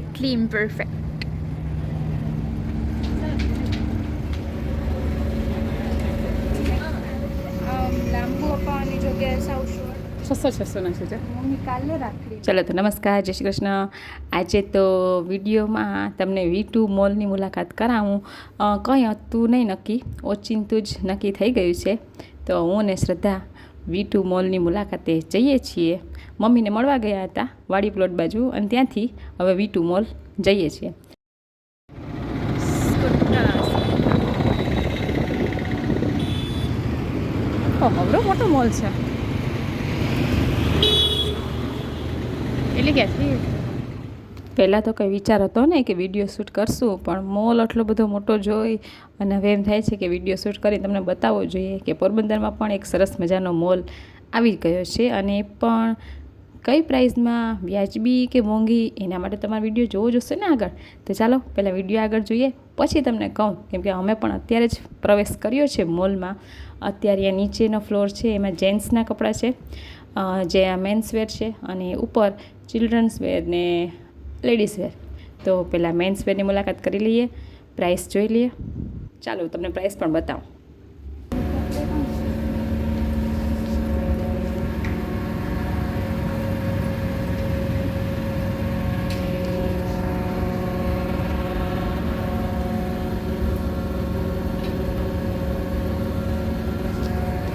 perfectly imperfect. લાંબુ અપાવવાની જગ્યાએ સાવ શોર્ટ 600 છે મમ્મી કાલે રાખડી. ચલો તો નમસ્કાર, જય શ્રી કૃષ્ણ. આજે તો વિડીયોમાં તમને V2 મોલની મુલાકાત કરાવું. કંઈ હતું નહીં નક્કી, ઓચિંતું જ નક્કી થઈ ગયું છે. તો હું ને શ્રદ્ધા V2 મોલની મુલાકાતે જઈએ છીએ. મમ્મીને મળવા ગયા હતા વાડી પ્લોટ બાજુ, અને ત્યાંથી હવે V2 મોલ જઈએ છીએ. બહુ મોટો મોલ છે. એટલે ક્યાંથી પહેલાં તો કંઈ વિચાર હતો ને કે વિડીયો શૂટ કરશું, પણ મોલ આટલો બધો મોટો જોઈ અને હવે એમ થાય છે કે વિડીયો શૂટ કરી તમને બતાવવો જોઈએ કે પોરબંદરમાં પણ એક સરસ મજાનો મોલ આવી ગયો છે, અને એ પણ કઈ પ્રાઇઝમાં, વ્યાજબી કે મોંઘી, એના માટે તમારે વિડીયો જોવો જોશે ને આગળ. તો ચાલો પહેલાં વિડીયો આગળ જોઈએ, પછી તમને કહું, કેમ કે અમે પણ અત્યારે જ પ્રવેશ કર્યો છે મોલમાં. અત્યારે આ નીચેનો ફ્લોર છે એમાં જેન્ટ્સના કપડાં છે, જે આ મેન્સ વેર છે, અને ઉપર ચિલ્ડ્રન્સ વેર ને લેડીઝ વેર. તો પહેલાં મેન્સ વેરની મુલાકાત કરી લઈએ, પ્રાઇસ જોઈ લઈએ. ચાલો તમને પ્રાઇસ પણ બતાવું.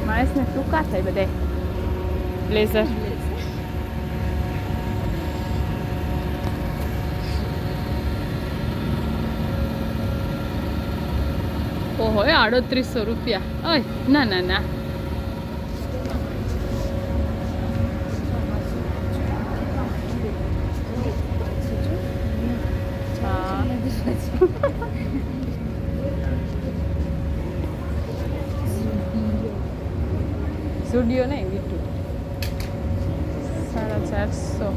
માણસને ટૂંકા થાય બધા બ્લેઝર. ઓહો, 3800 રૂપિયા. ઓય ના ના ના, સ્ટુડિયો નહીં, V2 450.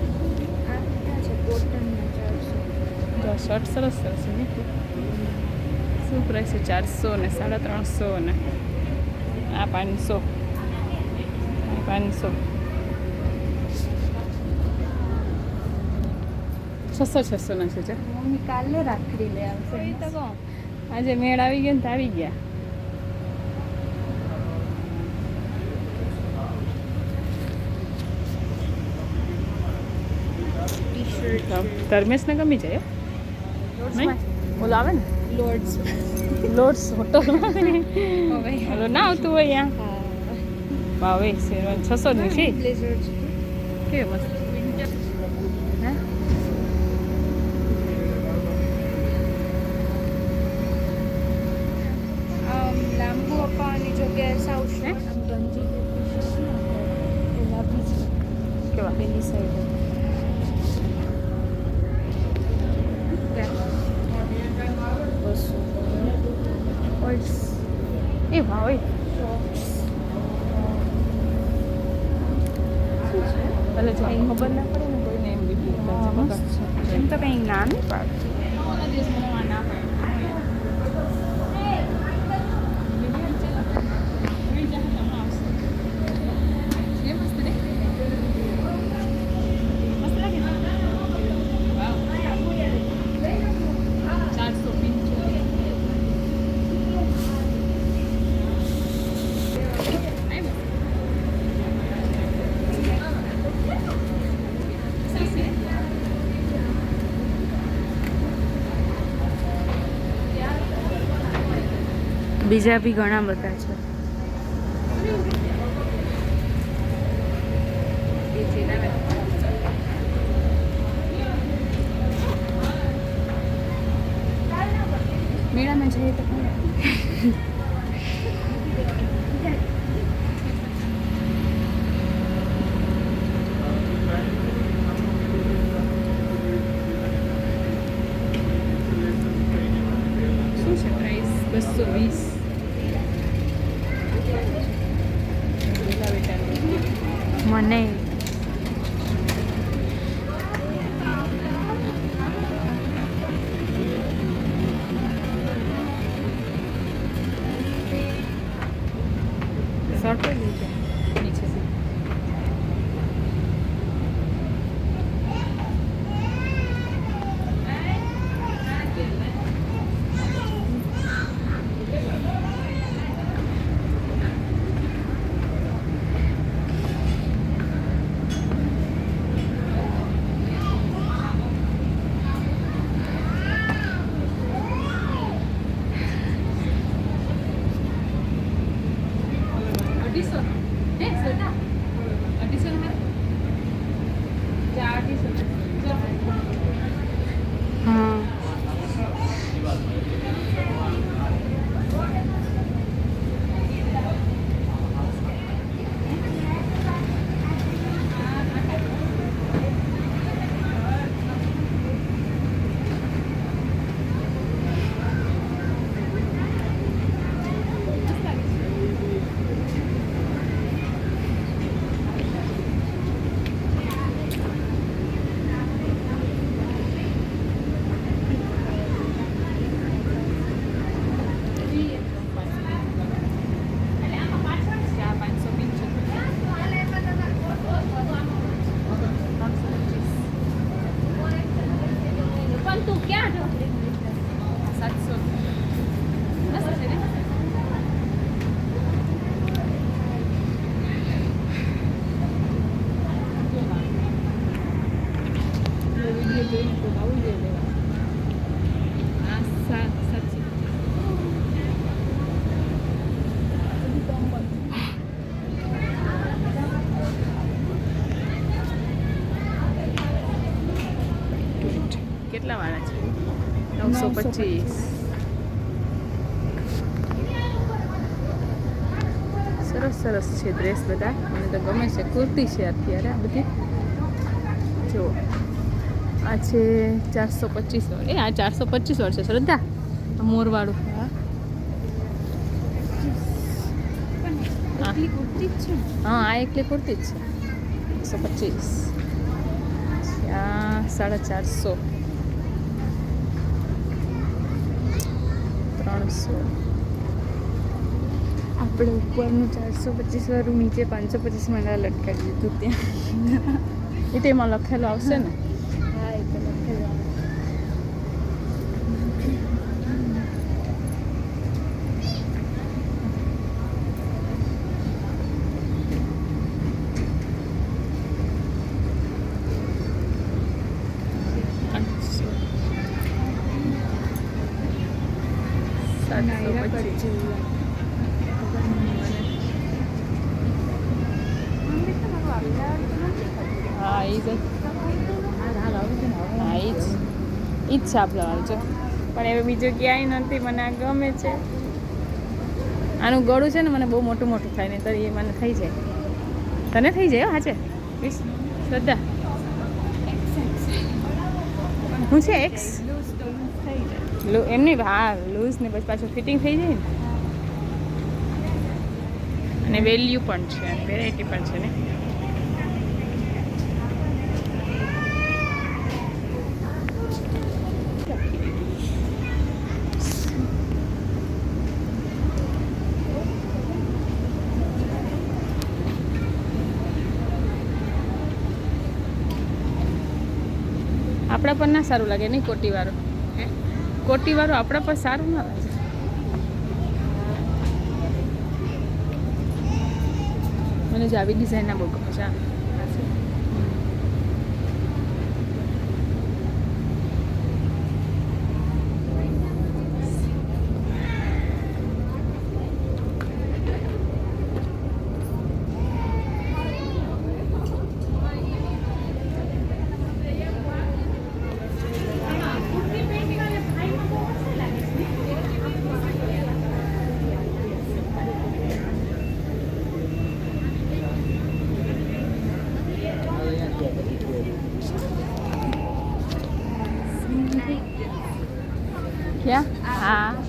જો શર્ટ સરસ સરસ છે V2. શું પ્રાઇસ છે? 400 ને 350 ને આ 500, 500, 600 ના છે. મમ્મી કાલે રાખડી લઈ આવશે. એ તો કહું, આજે મેળ આવી ગયા ને તો આવી ગયા. ધર્મેશને ગમી જાય નહીં? ઓલો આવે ને લોર્ડ્સ હોટલમાં ઓલો ના આવતું હોય અહીંયા. વાહ ભાઈ, શેરવાની 600 ની છે. કેવી મસ્ત. લાંબુ અપાવવાની જગ્યાએ સાવ શોર્ટ કેવા પેલી સાઈડ એ વાહ હોય. ભલે જો ખબર ના પડે ને કોઈને, એમ બીજું એમ તો કંઈ ના નહીં પાડતું. બીજા બી ઘણા બધા છે. મેળામાં જઈએ તો શું છે પ્રાઇસ? 220. મને શર્ટ નીચે ક્યાં 700 મસ્ત છે ને કેટલા વાળા છે 925 સરસ સરસ છે ડ્રેસ બધા મને તો ગમે છે કુર્તી છે અત્યારે આ બધી જો આ છે 425 વાળું આ 425 વાળું છે શ્રદ્ધા મોરવાળું કુર્તી જ છે હા આ એકલી કુર્તી જ છે 125 આ 450 300 આપણે ઉપરનું 425 વાળું નીચે 525 માં લટકાવી દીધું ત્યાં એ તેમાં લખેલું આવશે ને હા એ તો લખેલું હા એ જ હા એ જ છાપલાવાળું છે પણ હવે બીજું ક્યાંય નથી મને આ ગમે છે આનું ગળું છે ને મને બહુ મોટું મોટું થાય ને તો એ મને થઈ જાય તને થઈ જાય હા છે શ્રદ્ધા હું છે એક્સ એમની હા લૂઝ ને પછી પાછું ફિટિંગ થઈ જાય ને અને વેલ્યુ પણ છે અને વેરાયટી પણ છે ને આપણા પર ના સારું લાગે નહીં કોટીવાળું કોટીવાળું આપણા પર સારું ના લાગે મને જ આવી ડિઝાઇનના બહુ ગમે છે क्या हाँ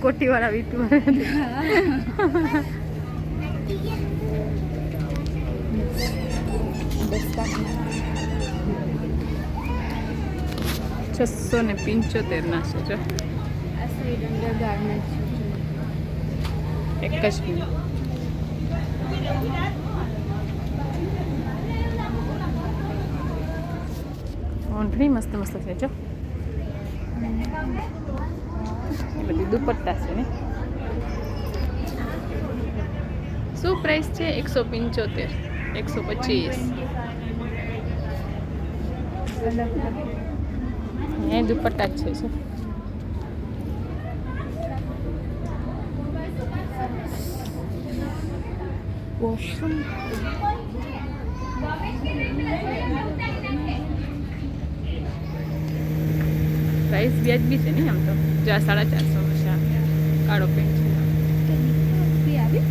कोटी वाला वीटू वाला 675 ના છે જો આ સાઈડ અંડર ગાર્મેન્ટ એક જ મિનિટ ઓંઢણી મસ્ત મસ્ત છે જો એ બધી દુપટ્ટા છે ને શું પ્રાઇસ છે 175 125 એ દુપટ્ટા જ છે શું વોશરૂમ પ્રાઇસ વ્યાજબી છે ને આમ તો જો આ 450 છે કાળો પેન્ટ છે આવી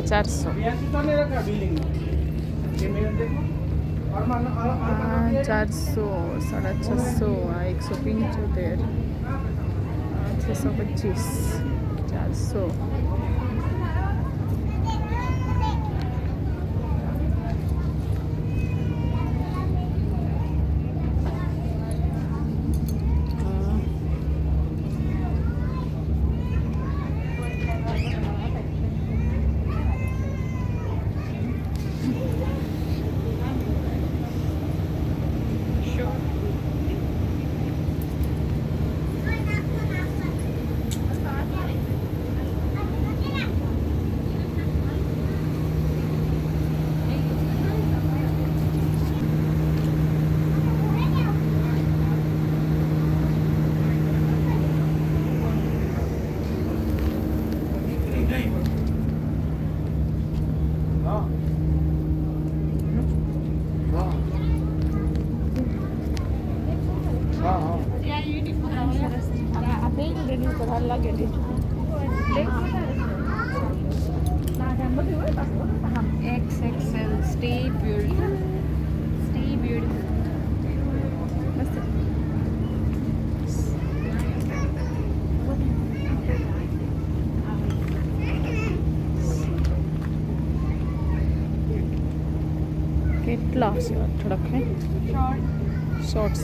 400. આ 400, 650, આ 175, 625, 400. XXL, stay beautiful. Stay beautiful. મસ્ત. કેટલા હશે થોડાક હે શોર્ટ્સ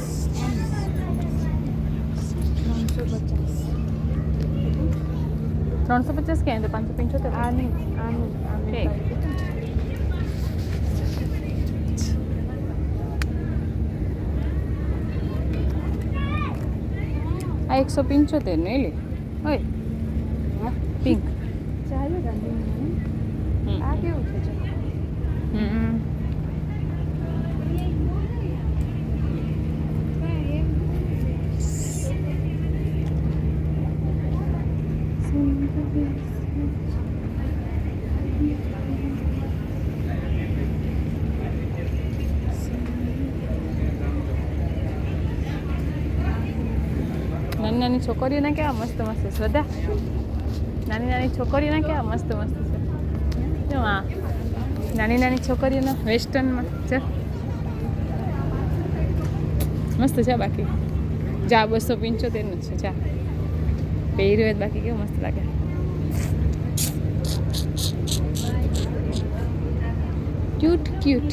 350 કે 575 આનું ઠીક. આ 175 નહીં લે હોય પિંક. ચાલે ગાંધી આ કેવું છે નાની નાની છોકરીઓના કેવા મસ્ત મસ્ત છે બધા. નાની નાની છોકરીઓના કેવા મસ્ત મસ્ત છે જો આ નાની નાની છોકરીઓના વેસ્ટર્નમાં છે મસ્ત છે. બાકી જા 275 છે જા પહેર્યું હોય બાકી કેવું મસ્ત લાગે. ક્યુટ ક્યુટ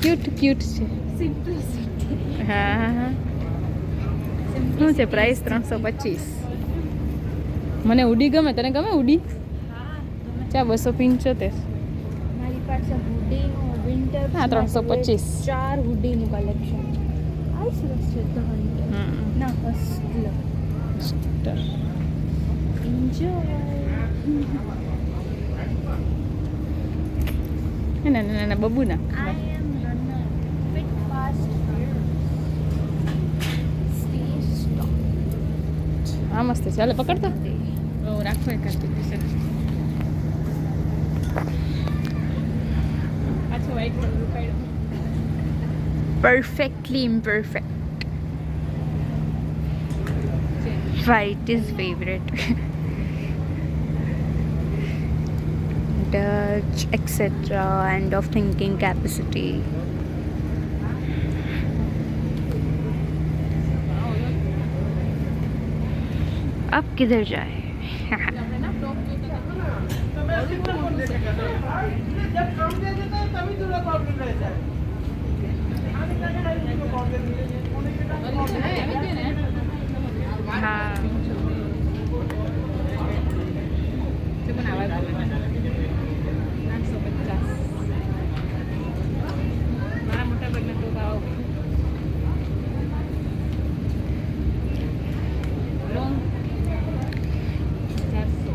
ક્યુટ ક્યુટ છે. હા હા હા શું છે પ્રાઇસ? 325. મને ઉડી ગમે. તને ગમે ઉડી? ચા 275. મારી પાસે હુડીનું વિન્ટર હા 325. 4 હુડીનું કલેક્શન આ સરસ છે. તો ના હસ્તલ એન્જોય. ના ના ના બબુના I am runner. Fit fast here. Stay strong. હા મસ્ત છે. ચાલે પકડતા રાખો એકાદ ટી-શર્ટ. પાછો વ્હાઈટ કલર ઉપાડ્યો. Perfectly imperfect. White is favorite. Touch, etc. End of thinking capacity. अब किधर जाए? हाँ મારા મોટા ભાગના તો ભાવ લોંગ 400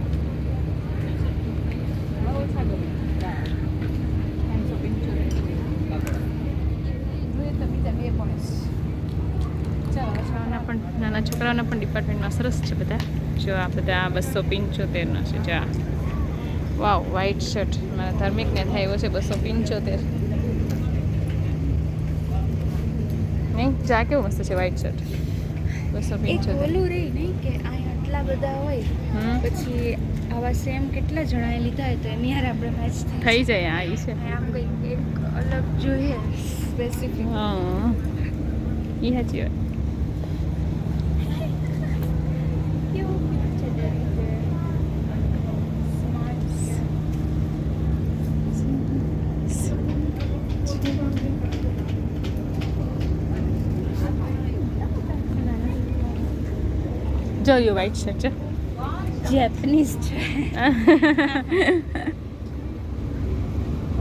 બહુ ઓછા ગમે 575 જોઈએ તો બીજા બે પણ ચાલો છોકરાઓના પણ નાના છોકરાઓના પણ ડિપાર્ટમેન્ટમાં સરસ છે બધા. જો આ બધા 275નો છે. જા વાવ વ્હાઈટ શર્ટ મારા ધાર્મિકને થાય એવો છે 275. નહીં જા કેવું મસ્ત છે વ્હાઈટ શર્ટ એક 275. ઓલું રહી નહીં કે અહીંયા આટલા બધા હોય પછી આવા સેમ કેટલા જણાએ લીધા હોય તો એની યાર આપણે મેચ થઈ જાય આ ઈ છે આમ કંઈક એક અલગ જોઈએ સ્પેસિફિક. હા ઈ સાચી વાત. કેવું છે જોયું વ્હાઈટ શર્ટ છે જેપનીઝ છે.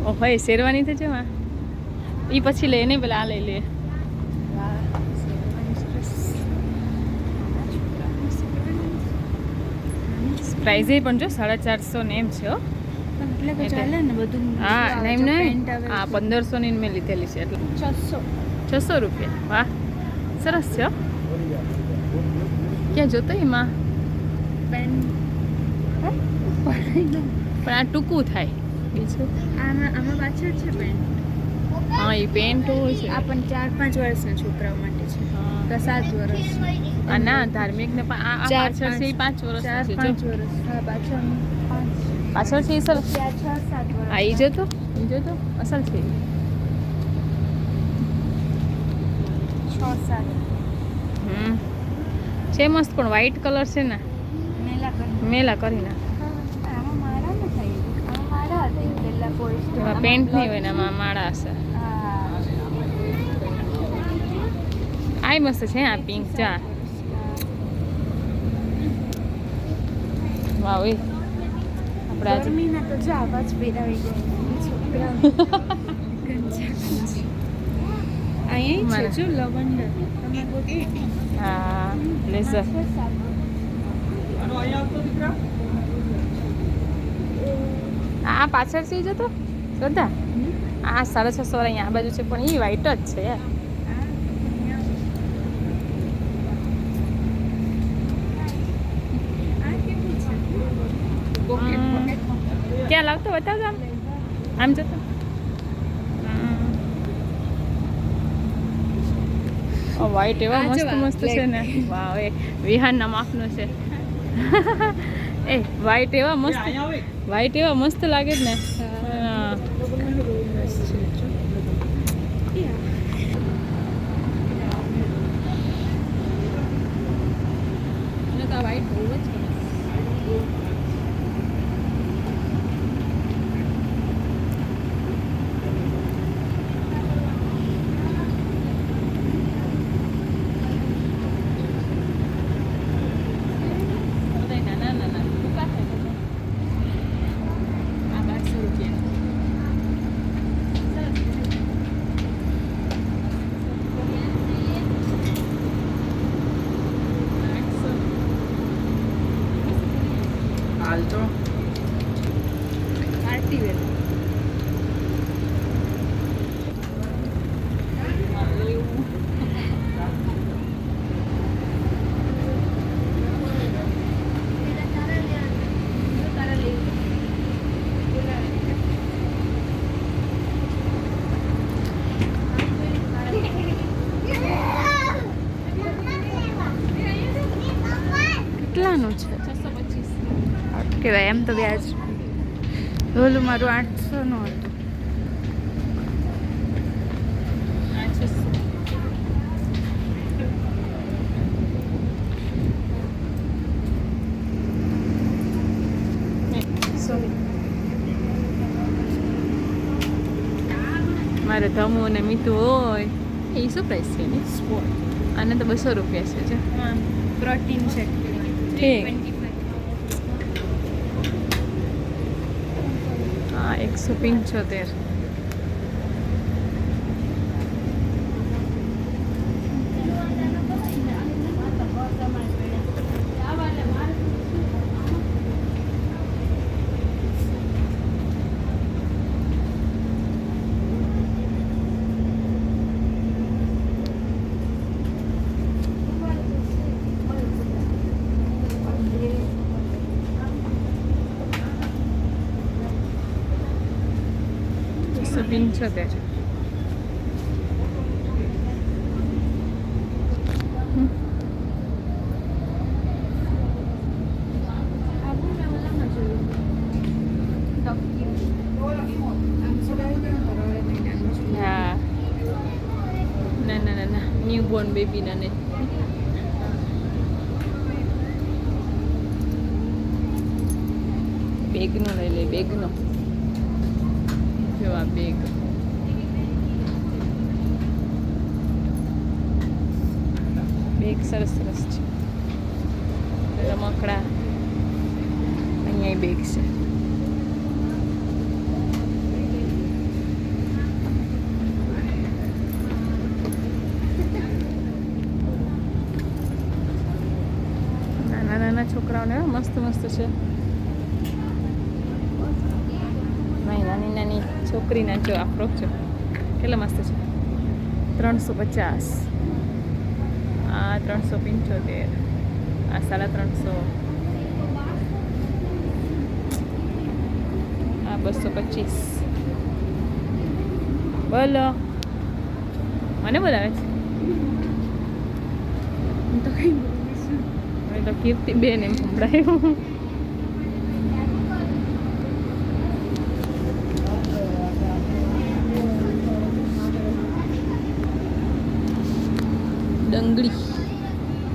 ઓ ભાઈ શેરવાની તો છે માં ઈ પછી લે નહીં પેલા આ લઈ લે. પ્રાઇઝ પણ જો 450 ને એમ છે હો. એટલે તો ચાલે ને બધું. હા નહીં નહીં પેન્ટ આ 1500 ની મેં લીધેલી છે એટલે 600 600 રૂપિયા. વાહ સરસ છે હો. ક્યાં જોતો એમાં પેન્ટ પણ આ ટૂંકું થાય બીજું. આમાં પાછળ છે પેન્ટ. હા એ પેન્ટ હોય છે. આ પણ 4-5 વર્ષના છોકરાઓ માટે છે. હા. તો 7 વર્ષ. આ ના ધાર્મિક ને પણ આ પાછળ છે 5 વર્ષ છે 4-5 વર્ષ. હા પાછળ 5. પાછળ છે સર 6-7 વર્ષ. આ ઈ જોતો અસલ છે 6-7. છે મસ્ત પણ વ્હાઈટ કલર છે ને મેલા કરી નાખ. આમાં મારા ન થાય. આમાં મારા હતા પેલા પોસ્ટ. એમાં પેન્ટ નહીં હોય ને આમાં માળા હશે. આય મસ્ત છે આ પિંક ચા. વાવ એ આપણે આજે ગરમીના તો જો આવા જ પહેરાવી જાય છોકરા. અહીંયા છે જો લવંડર. તમે બોલો. હા બ્લેઝર આ પાછળ છે જતો શ્રદ્ધા આ 650 અહીંયા આ બાજુ છે પણ એ વ્હાઈટ જ છે યાર. ક્યાં લાવતો બતાવજો આમ જતો. વ્હાઈટ એવા મસ્ત મસ્ત છે ને. વાવ એ વિહાનના માપનો છે. એ વ્હાઈટ એવા મસ્ત લાગે જ ને. હા વ્હાઈટ બહુ જ alto. Party wear. કેટલાનું છે? 625 કહેવાય એમ તો વ્યાજ. ઓલું મારું 800 નું હતું. મારે ધમુ અને મીઠું હોય એ શું પ્રાઇસ છે ને સ્પોર્ટ. આને તો 200 રૂપિયા છે. હા પ્રોટીન છે. ઠીક. હા 175. પિંચોતેર. આવું મેં ઓલામાં જોયું ન્યૂબોર્ન બેબીના ને બેગનો લઈ લે બેગનો જો આ બેગ બેગ સરસ સરસ છે રમકડા અહીંયા બેગ છે નાના નાના છોકરાઓને મસ્ત મસ્ત છે નાની નાની છોકરીના જો આ ફ્રોક છે કેટલા મસ્ત છે 350 આ 375 આ 350 આ 225 બોલો મને બોલાવે છે હું તો કઈ બોલું તો કીર્તિ બેન એમ સંભળાયું ડંગળી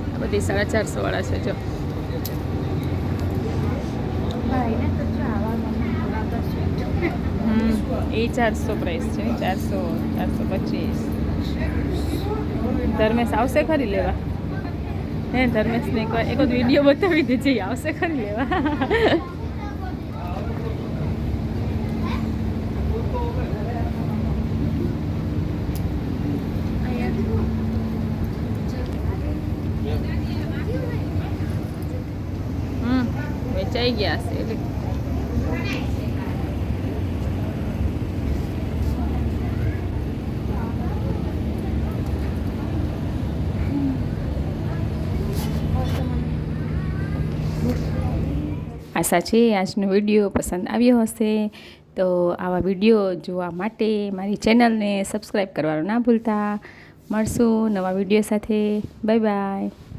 આ બધી 450 વાળા છે જો એ 400 પ્રાઇસ છે 400 425 ધર્મેશ આવશે ખરી લેવા હે ધર્મેશને એક વિડીયો બતાવી દેજે આવશે ખરી લેવા વેચાઈ ગયા છે આશા છે આજનો વિડીયો પસંદ આવ્યો હશે તો આવા વિડીયો જોવા માટે મારી ચેનલને સબસ્ક્રાઈબ કરવાનું ના ભૂલતા મળશું નવા વિડીયો સાથે બાય બાય